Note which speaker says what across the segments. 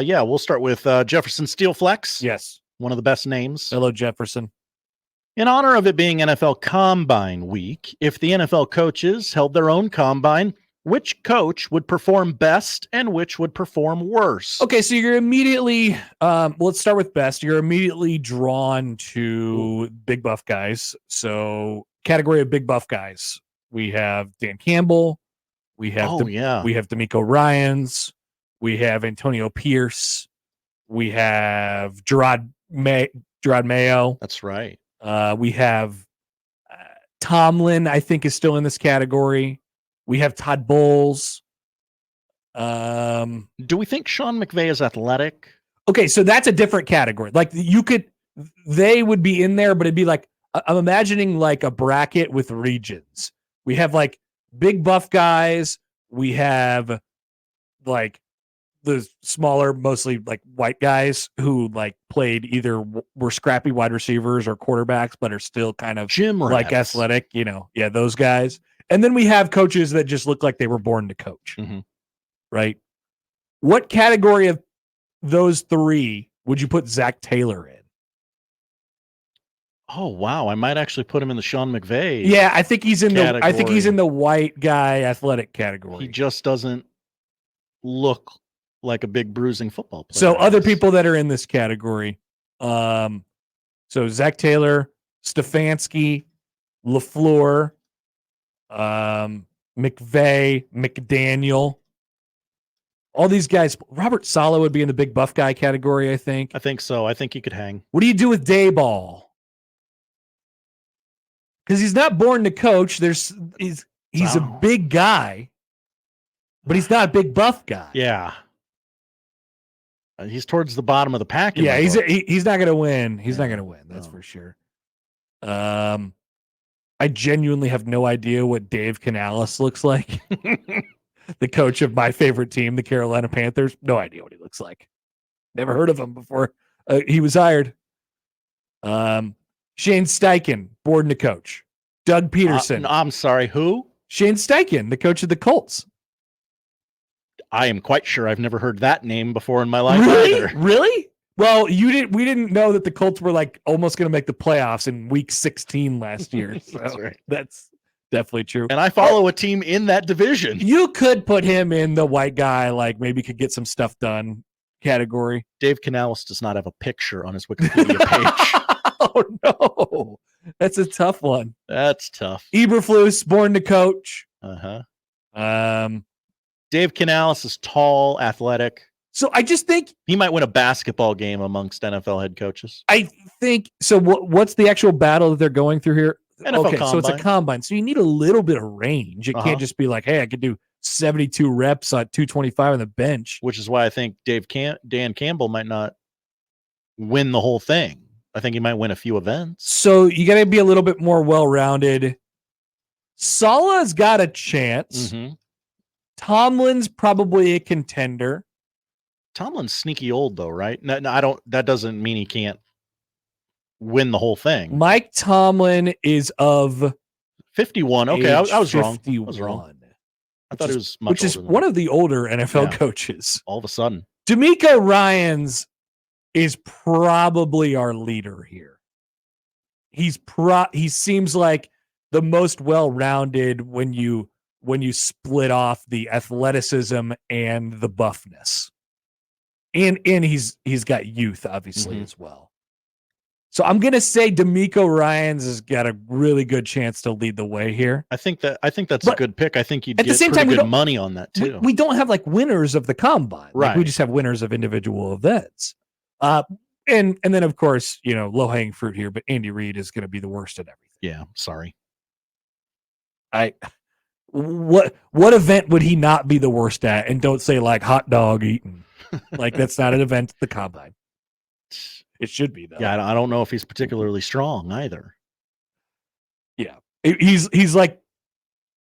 Speaker 1: Yeah, we'll start with Jefferson Steelflex.
Speaker 2: Yes.
Speaker 1: One of the best names.
Speaker 2: Hello, Jefferson.
Speaker 1: In honor of it being NFL Combine Week, if the NFL coaches held their own combine, which coach would perform best and which would perform worse?
Speaker 2: Okay, so you're immediately, let's start with best. You're immediately drawn to big buff guys. So category of big buff guys. We have Dan Campbell. We have we have D'Amico Ryans. We have Antonio Pierce. We have Gerard Mayo.
Speaker 1: That's right.
Speaker 2: We have Tomlin, I think, is still in this category. We have Todd Bowles.
Speaker 1: Do we think Sean McVay is athletic?
Speaker 2: Okay, so that's a different category. Like they would be in there, but it'd be like, I'm imagining like a bracket with regions. We have like big buff guys. We have like the smaller, mostly like white guys who like played either were scrappy wide receivers or quarterbacks, but are still kind of
Speaker 1: gym
Speaker 2: like athletic, yeah, those guys. And then we have coaches that just look like they were born to coach, right? What category of those three would you put Zach Taylor in?
Speaker 1: Oh wow, I might actually put him in the Sean McVay.
Speaker 2: Yeah, I think he's in
Speaker 1: category.
Speaker 2: I think he's in the white guy athletic category.
Speaker 1: He just doesn't look like a big bruising football player.
Speaker 2: So other people that are in this category, so Zach Taylor, Stefanski, LaFleur, McVay, McDaniel, all these guys. Robert Saleh would be in the big buff guy category, I think.
Speaker 1: I think so. I think he could hang.
Speaker 2: What do you do with Dayball? Because he's not born to coach. He's a big guy, but he's not a big buff guy.
Speaker 1: Yeah. He's towards the bottom of the pack.
Speaker 2: Yeah, he's not going to win. He's not going to win. That's for sure. I genuinely have no idea what Dave Canales looks like. The coach of my favorite team, the Carolina Panthers. No idea what he looks like. Never heard of him before he was hired. Shane Steichen, born to coach. Doug Peterson.
Speaker 1: I'm sorry, who?
Speaker 2: Shane Steichen, the coach of the Colts.
Speaker 1: I am quite sure I've never heard that name before in my life either.
Speaker 2: Really? Well, we didn't know that the Colts were like almost going to make the playoffs in week 16 last year. So
Speaker 1: That's right.
Speaker 2: That's definitely true.
Speaker 1: And I follow a team in that division.
Speaker 2: You could put him in the white guy, like maybe could get some stuff done category.
Speaker 1: Dave Canales does not have a picture on his Wikipedia page.
Speaker 2: Oh no, that's a tough one.
Speaker 1: That's tough.
Speaker 2: Eberflus, born to coach.
Speaker 1: Dave Canales is tall, athletic.
Speaker 2: So I just think
Speaker 1: he might win a basketball game amongst NFL head coaches.
Speaker 2: I think so. What's the actual battle that they're going through here?
Speaker 1: NFL combine.
Speaker 2: So it's a combine. So you need a little bit of range. It can't just be like, hey, I could do 72 reps on 225 on the bench.
Speaker 1: Which is why I think Dan Campbell might not win the whole thing. I think he might win a few events.
Speaker 2: So you got to be a little bit more well-rounded. Salah's got a chance. Tomlin's probably a contender.
Speaker 1: Tomlin's sneaky old though, right? No, I don't. That doesn't mean he can't win the whole thing.
Speaker 2: Mike Tomlin is of
Speaker 1: 51. Okay, I was wrong. I was wrong. I thought he was much
Speaker 2: which is one of the older NFL coaches.
Speaker 1: All of a sudden,
Speaker 2: D'Amico Ryans is probably our leader here. He seems like the most well-rounded when you split off the athleticism and the buffness. And he's got youth obviously as well. So I'm going to say D'Amico Ryans has got a really good chance to lead the way here.
Speaker 1: I think that's a good pick. I think you'd get pretty good money on that too.
Speaker 2: We don't have like winners of the combine.
Speaker 1: Right.
Speaker 2: Like we just have winners of individual events. And then of course, low hanging fruit here, but Andy Reid is going to be the worst at everything.
Speaker 1: Yeah. Sorry.
Speaker 2: What event would he not be the worst at? And don't say like hot dog eating. Like that's not an event at the combine. It should be though.
Speaker 1: Yeah, I don't know if he's particularly strong either.
Speaker 2: Yeah, he's like,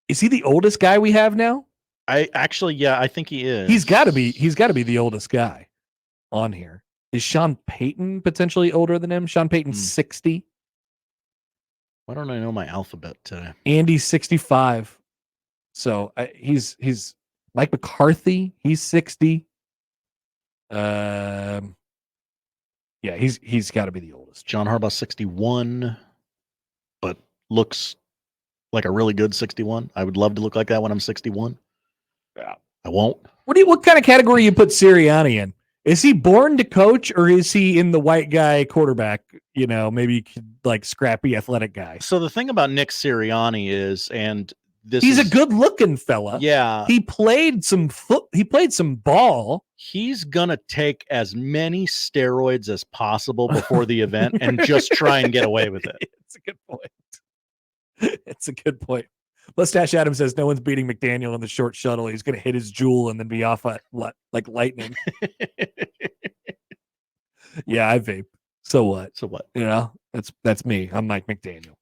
Speaker 2: is he the oldest guy we have now?
Speaker 1: I think he is.
Speaker 2: He's got to be the oldest guy on here. Is Sean Payton potentially older than him? Sean Payton's 60.
Speaker 1: Why don't I know my alphabet today?
Speaker 2: Andy's 65. So he's Mike McCarthy. He's 60. Yeah, he's got to be the oldest.
Speaker 1: John Harbaugh 61, but looks like a really good 61. I would love to look like that when I'm 61.
Speaker 2: Yeah.
Speaker 1: I won't.
Speaker 2: What kind of category you put Sirianni in? Is he born to coach, or is he in the white guy quarterback? You know, maybe like scrappy athletic guy.
Speaker 1: So the thing about Nick Sirianni is, and
Speaker 2: he's a good looking fella.
Speaker 1: Yeah.
Speaker 2: He played some ball.
Speaker 1: He's gonna take as many steroids as possible before the event and just try and get away with it.
Speaker 2: It's a good point. It's a good point. Mustache Adam says no one's beating McDaniel in the short shuttle. He's going to hit his jewel and then be off at like lightning. Yeah, I vape. So what?
Speaker 1: So what?
Speaker 2: You know, that's me. I'm Mike McDaniel.